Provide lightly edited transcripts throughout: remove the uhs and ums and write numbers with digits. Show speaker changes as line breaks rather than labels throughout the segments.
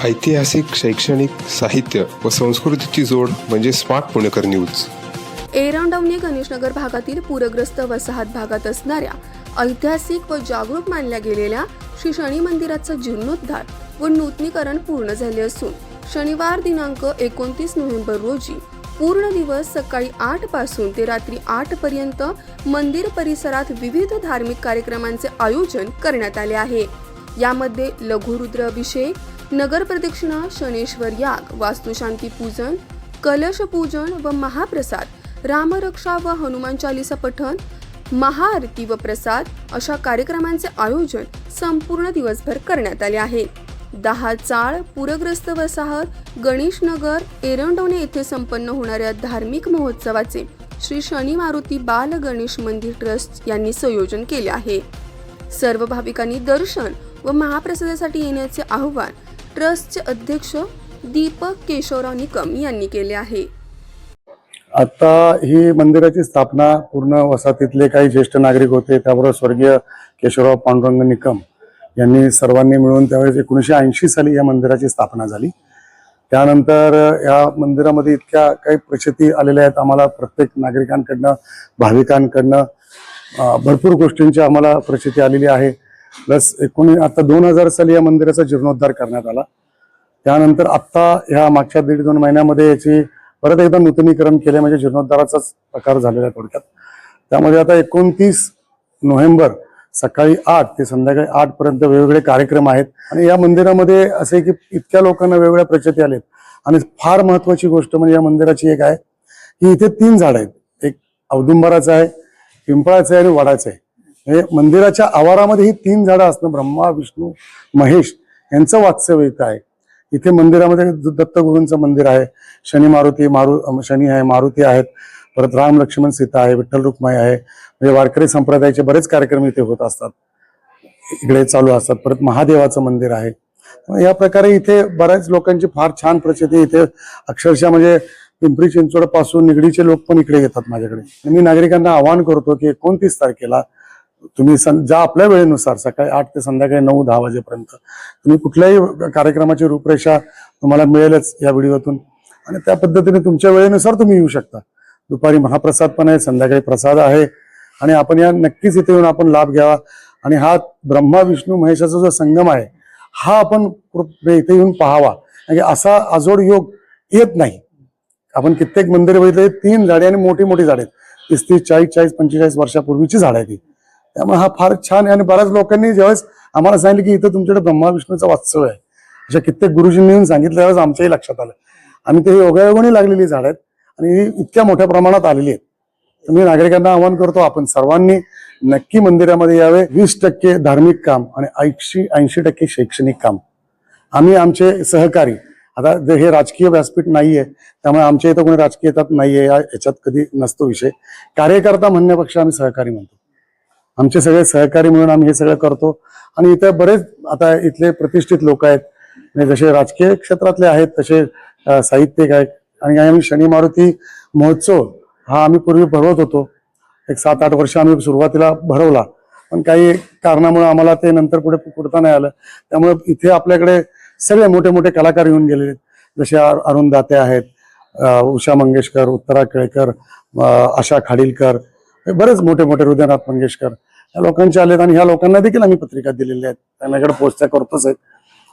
ऐतिहासिक, शैक्षणिक, साहित्य व संस्कृतीची जोड म्हणजे स्मार्ट पुणेकर न्यूज.
एरंडवणे गणेशनगर भागातील पूरग्रस्त वसाहत भागात असणाऱ्या ऐतिहासिक व जागरूक मानल्या गेलेल्या श्री शनी मंदिराचा जीर्णोद्धार व नूतनीकरण पूर्ण झाले असून शनिवार दिनांक 29 नोव्हेंबर रोजी पूर्ण दिवस सकाळी 8 पासून ते रात्री 8 पर्यंत मंदिर परिसरात विविध धार्मिक कार्यक्रमांचे आयोजन करण्यात आले आहे. यामध्ये लघुरुद्र अभिषेक, नगर प्रदक्षिणा, शनेश्वर याग, वास्तुशांती पूजन, कलश पूजन व महाप्रसाद, रामरक्षा व हनुमान चालीसा पठण, महाआरती व प्रसाद अशा कार्यक्रमांचे आयोजन संपूर्ण दिवसभर करण्यात आले आहे. 10 चाळ पूरग्रस्त वसाहत गणेशनगर एरंडवणे येथे संपन्न होणाऱ्या धार्मिक महोत्सवाचे श्री शनी मारुती बाल गणेश मंदिर ट्रस्ट यांनी संयोजन केले आहे. सर्व भाविकांनी दर्शन व महाप्रसादासाठी येण्याचे आवाहन ट्रस्टचे अध्यक्ष दीपक केशवराव निकम यांनी केले आहे.
आता ही मंदिराची स्थापना पूर्ण वसाहतीतले काही ज्येष्ठ नागरिक होते, त्याबरोबर स्वर्गीय केशवराव पांडुरंग निकम यांनी सर्वांनी मिळून त्यावेळेस 1980 साली या मंदिराची स्थापना झाली. त्यानंतर या मंदिरामध्ये इतक्या काही प्रचिती आलेल्या आहेत. आम्हाला प्रत्येक नागरिकांकडनं, भाविकांकडनं भरपूर गोष्टींची आम्हाला प्रचिती आलेली आहे. प्लस आता 2000 साली या मंदिराचा जीर्णोद्धार करण्यात आला. त्यानंतर आत्ता ह्या मागच्या 1.5-2 महिन्यामध्ये याची परत एकदा नूतनीकरण केले, म्हणजे जीर्णोद्धाराचाच प्रकार झालेला आहे थोडक्यात. त्यामध्ये आता 29 नोव्हेंबर सकाळी 8 ते संध्याकाळी 8 पर्यंत वेगवेगळे कार्यक्रम आहेत. आणि या मंदिरामध्ये असे की इतक्या लोकांना वेगवेगळ्या प्रचिती आलेत. आणि फार महत्वाची गोष्ट म्हणजे या मंदिराची एक आहे की इथे 3 झाड आहेत. एक औदुंबराचं आहे, पिंपळाचं आहे आणि वडाचं आहे. हे मंदिराच्या आवारामध्ये ही 3 झाडं असणं, ब्रह्मा, विष्णू, महेश यांचं वास्तव्य इथं आहे. इथे मंदिरामध्ये दत्तगुरूंचं मंदिर आहे, शनी मारुती शनी आहे, मारुती आहेत, परत राम लक्ष्मण सीता आहे, विठ्ठल रुक्माई आहे. म्हणजे वारकरी संप्रदायाचे बरेच कार्यक्रम इथे होत असतात, इकडे चालू असतात. परत महादेवाचं मंदिर आहे. या प्रकारे इथे बऱ्याच लोकांची फार छान प्रचिती इथे, अक्षरशः म्हणजे पिंपरी चिंचवड पासून निगडीचे लोक पण इकडे येतात माझ्याकडे. मी नागरिकांना आवाहन करतो की 29 तारखेला तुम्ही ज्या आपल्या वेळेनुसार सकाळी 8 ते संध्याकाळी 9-10 वाजेपर्यंत तुम्ही कुठल्याही कार्यक्रमाची रूपरेषा तुम्हाला मिळेलच या व्हिडिओतून, आणि त्या पद्धतीने तुमच्या वेळेनुसार तुम्ही येऊ शकता. दुपारी महाप्रसाद पण आहे, संध्याकाळी प्रसाद आहे. आणि आपण या नक्कीच इथे येऊन आपण लाभ घ्यावा. आणि हा ब्रह्मा विष्णू महेशाचा जो संगम आहे हा आपण इथे येऊन पाहावा. म्हणजे असा अजोड योग येत नाही. आपण कित्येक मंदिर बघितले, 3 झाडे आणि मोठी मोठी झाडे, 30, 40, 45 वर्षापूर्वीची झाड आहे ती. त्यामुळे हा फार छान आहे. आणि बऱ्याच लोकांनी ज्यावेळेस आम्हाला सांगितलं की इथं तुमच्याकडे ब्रह्मा विष्णूचा वास्तव्य आहे, अशा कित्येक गुरुजींनी येऊन सांगितलं, त्यावेळेस आमच्याही लक्षात आलं. आणि ते योगायोगाने लागलेली झाड आहेत आणि ही इतक्या मोठ्या प्रमाणात आलेली आहेत. तर मी नागरिकांना आवाहन करतो, आपण सर्वांनी नक्की मंदिरामध्ये यावे. 20% धार्मिक काम आणि 80% शैक्षणिक काम. आम्ही आमचे सहकारी, आता हे राजकीय व्यासपीठ नाहीये, त्यामुळे आमच्या इथं कोणी राजकीय येतात नाहीये, याच्यात कधी नसतो विषय. कार्यकर्ता म्हणण्यापेक्षा आम्ही सहकारी म्हणतो. आमचे सगळे सहकारी म्हणून आम्ही हे सगळं करतो. आणि इथे बरेच आता इथले प्रतिष्ठित लोक आहेत, जसे राजकीय क्षेत्रातले आहेत तसे साहित्यिक आहेत. आणि आम्ही शनी मारुती महोत्सव हा आम्ही पूर्वी भरवत होतो. 7-8 वर्ष आम्ही सुरुवातीला भरवला, पण काही कारणामुळे आम्हाला ते नंतर पुढे पुरता नाही आलं. त्यामुळे इथे आपल्याकडे सगळे मोठे मोठे कलाकार येऊन गेलेले, जसे अरुण दाते आहेत, उषा मंगेशकर, उत्तरा केळकर, आशा खाडीलकर, बरेच मोठे मोठे, हृदयनाथ मंगेशकर, या लोकांचे आलेत. आणि ह्या लोकांना देखील आम्ही पत्रिका दिलेल्या आहेत, त्यांच्याकडे पोचत्या करतोच आहेत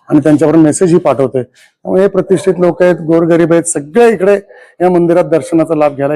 आणि त्यांच्यावर मेसेजही पाठवतोय. त्यामुळे हे प्रतिष्ठित लोक आहेत, गोरगरीब आहेत, सगळे इकडे या मंदिरात दर्शनाचा लाभ घ्यायला